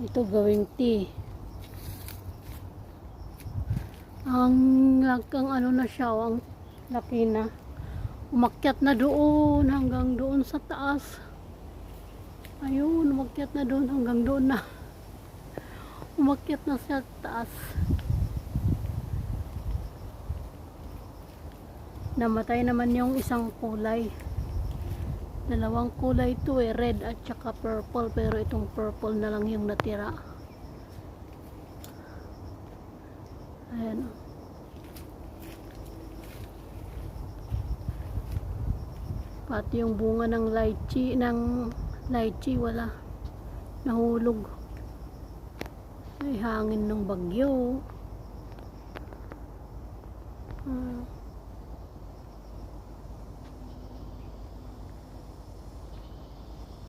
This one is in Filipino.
Ito gawing tea. Ang ano na siya, ang laki na. Umakyat na doon hanggang doon sa taas. Ayun, umakyat na doon hanggang doon na. Umakyat na sa taas. Namatay naman yung isang kulay. Dalawang kulay ito red at saka purple, pero itong purple na lang yung natira. Ayan. Pati yung bunga ng lychee wala. Nahulog. Ay hangin ng bagyo.